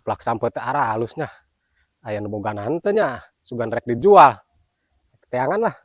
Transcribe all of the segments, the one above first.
Plak sampai teh arah halusnya. Aya nu boganan teh nya, sugan rek dijual. Teangan lah.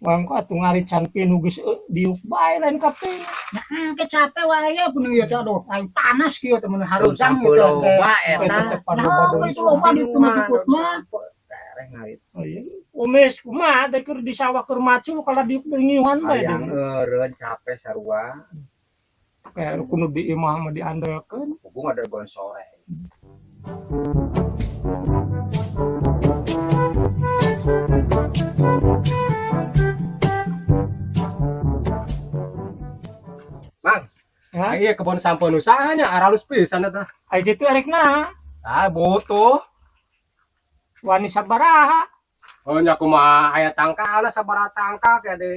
Bangko atuh ngarican pinu geus diuk bae lain ka pinu. Nah, ke capek wae ya bener ya aduh, aing panas kieu teh mun harujang Sampai gitu. loba eta. Nah, itu loba di tumut mah. Tereh ngarit. Oh iya. Umes kumaha da keur di sawah keur macul kalau diuk ngiuhan bae. Hayang eureun capek sarua. Kayak kudu di imah mah diandelkeun. Hubung ada gon sore. Mang, Ya, ieu kebon sampun usahanya aralus pisan eta. aya kitu erekna Ah, butuh. wani sabaraha. Oh nya kumaha aya tangkalna sabaraha tangkal kayak di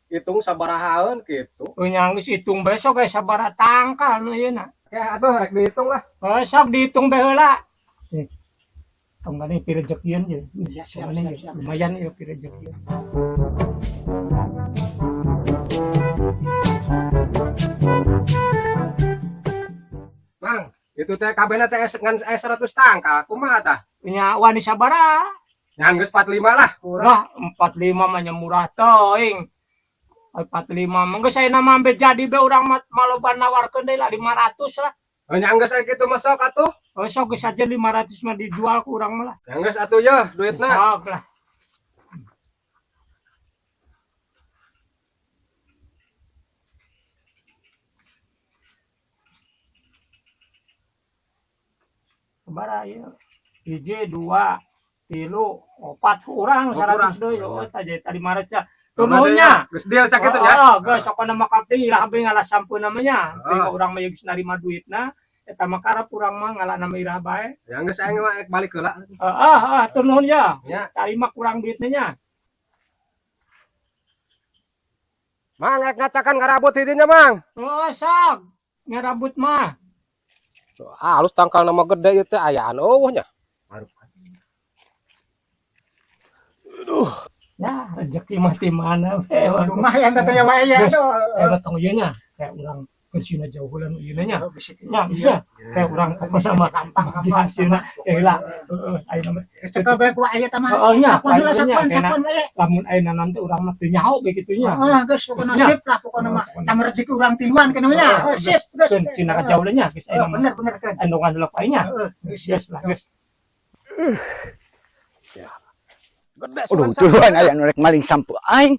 hitung sabarahaeun kitu. Oh nya geus hitung besok aya sabaraha tangkal nu ieu na. Ya atuh rek dihitung lah. Sok dihitung bae heula. Tonggal ini pirejekian ya. Ya, siap. Lumayan ya pirejekian. Mang, itu teh kabehna teh ngan 100 tangkal. Kumaha tah? Punya wani sabaraha? Ngan geus 45 lah. Lah 45 mah nya murah teuing. 45 mah geus saya nama ambe jadi be urang maloba nawarkeun deui lah 500 lah. Nya geus aya kitu mah sok atuh. Oh sok geus aja 500 mah dijual ku urang mah lah. Nya geus atuh yeuh duitna. Sok lah. Sabaraha ya? Hiji, dua, tilu, opat ku urang 100 deui. Oh tadi 500. Turunnya. Geus deal sakitu nya. Oh, geus sok na makapting ilah be ngalah sampeun namanya. Teh urang mah geus narima duitna. Eta mah karep urang mah ngalah nama irah bae. Ya geus aing mah balik heula. Tur nuhun ya. Ya. Tarima kurang duitnya nya. Mang rek ngacakan ngarabut hidinya, Mang. Oh, sok. Ngarabut mah. Halus tangkal nama gede ieu teh ayaan eueuh nya. Ya, rezeki mah ti mana we. Lumayan teh ya wae ya. Tong ieu nya kayak urang keusina jauh heula nu ieu nya. Ya, bisa. Kayak urang sama gampang hasilna. Heula. Aya nama. Cekal bae ku aya teh mah. Oh, nya. Sakon we. Lamun aya nanti urang mah teu nyaho be kitu nya. Geus pokona sip lah pokona mah. Tambah rezeki urang tiluan kana nya. Sip, geus. Cina ka jauh nya geus aya nama. Bener kan. Andongan heula pae nya. Geus Geus lah, geus. Gede Aduh, turuan aya nu rek maling sampo aing.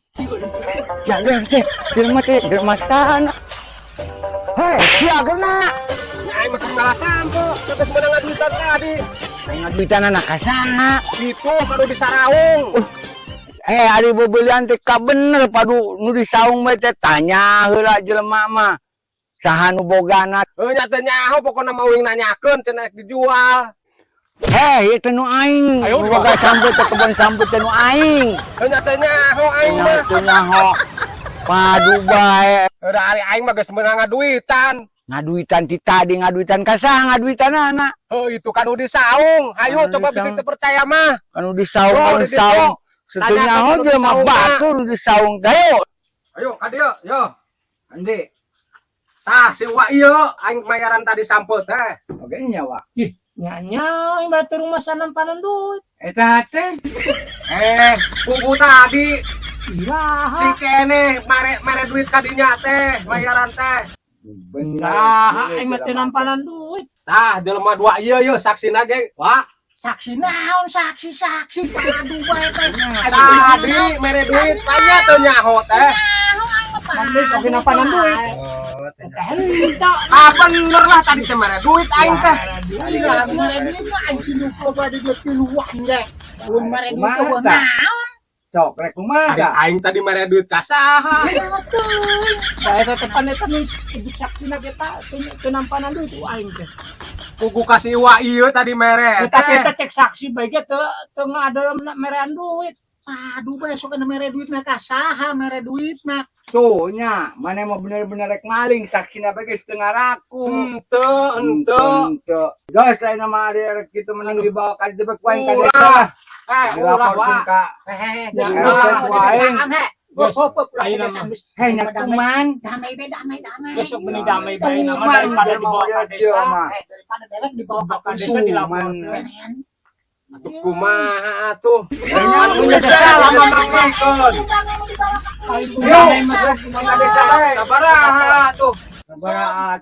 Jaga teh, jelema teh jelema sana. Hei, siageuna. aing mah salah sampo. Geus meunang ngaduitan tadi. Aing ngaduitan anak kasana. Kitu kadu di Saraung. Ari beubeuleuan teh ka bener padu nu di saung bae teh tanya heula jelema mah. Saha nu bogana? Nya teh nyaho pokona mah uing nanyakeun cenah dijual. Heh, itu nu aing. Nu boga sampo teh kebon sampo teh nu aing. Nya teh nyaho aing mah. Teu nyaho. Padu bae. Udah ari aing mah geus meunang ngaduitan. Ngaduitan ti tadi ngaduitan ka saha ngaduitanana? Itu kan udah saung. Ayo coba bisa percaya mah. Anu di saung, Oh, anu di saung. situ. Setunya Tanyakan ho anu di jelema saung, batu nu di saung teh. Ayo ka dieu, yo. Andi. Tah si Wa ieu aing bayaran tadi sampeu teh. Oke nyawa. Nya ibarat rumah sanampanan duit. Eta teh. Pugu tadi Iraha. si kene mere duit kadinya teh, bayaran teh. Iraha aing mah teu nampanan duit. Tah jelema dua ieu saksina ge, Wa. Saksi naon saksi padu bae teh. Tadi mere duit banyak teu nyaho teh. Mangga sok nampanan duit. Henteu. Ah bener lah tadi teh mere duit aing teh. Iya, kemarin ini mah anjing nu coba di tiluan deh. Mun kemarin itu gua naon? Cok rek kumaha? Aing tadi mere duit ka saha? Betul. Bae tetepan eta nu saksina kita teu nampanan duit ku aing teh. Pugu kasih Wa ieu tadi mere. Tapi kita cek saksi bae ge teu ngadalam merean duit. Aduh besok ada mere duit nak saha mere duit nak. Tuh nya, mana mau bener-bener rek maling saksi apa guys setengah raku. Ente. Guys, saya nama ada rek itu mending dibawa kali tebak wae ka Ulah. desa. Ulah Dilaporkeun Wak. ka. Geus Ya, wae. Hop, Ayo lah nama. Hei nya kuman. damai. Besok meni damai bae nama daripada dibawa ke desa. Daripada dewek dibawa Bawa ke ke desa dilaporkan. Kumaha tuh? Jangan Udah udah salah lama mangkon. Yo, ka desa bae. Sabaraha tuh. Sabaraha.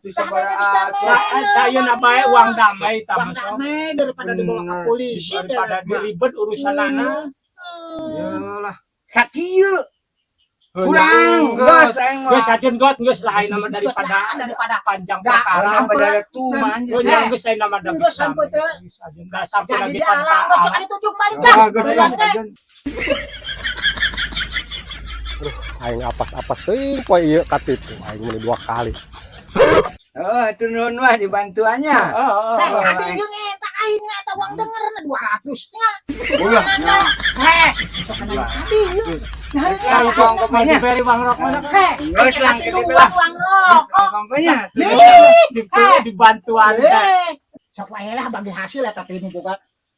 Saya namanya uang damai Bang tamat. damai daripada dibawa ke polisi Daripada diribet urusan anak. Yalah. Sakieu. Kurang, guys, aing Geus mah. ajeun got geus lain nama daripada panjang perkara. Orang pada tuman. Oh yang geus saya nama Geus sampai teh. Enggak sampai Jadi lagi di alam geus pantai. sekali tujuh balik Ah, dah. geus Balik teh. Aing apas-apas teuing poe ieu katipu. Aing meni 2 kali. Oh, itu nun mah dibantuannya. Ada yang eta aing eta uang dengeran 200 nya. Ulah. Sok kana tadi yeuh. Nah, Kalau uang kemana diberi uang rokok Geus lang kita uang belah. rokok. Kampanye. dibantu anda. Sok wae lah bagi hasil eta teh nu boga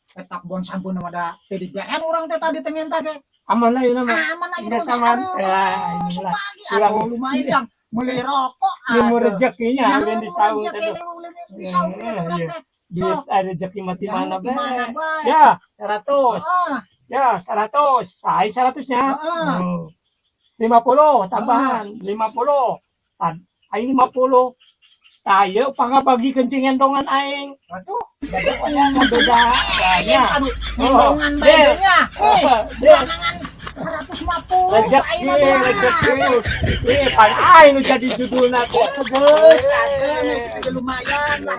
petak bon sampun ada tadi BN orang teh tadi tengen teh. Aman lah ini nama. Aman aja Udah sama. Ya, inilah. Pulang. lumayan yang beli rokok. Ilmu ada. rezekinya Nah, yang disaut rezeki, itu. disaut teh orang Iya. teh. Duit Sok. ada rezeki mati mana Di mana, be? Bay? Ya 100. Ah, Ya 100. Saya 100-nya. Ah. 50 tambahan 50. Aing 50. Ayo pangga bagi kencing endongan aing. atuh. Beda. Ya. Aduh, Oh, nindongan Dek. bayinya. Nih, Dek. jangan 150. Rezeki, Aing mah 200. rezeki. Pan aing nu jadi judulna teh. Geus, ada nih, lumayan.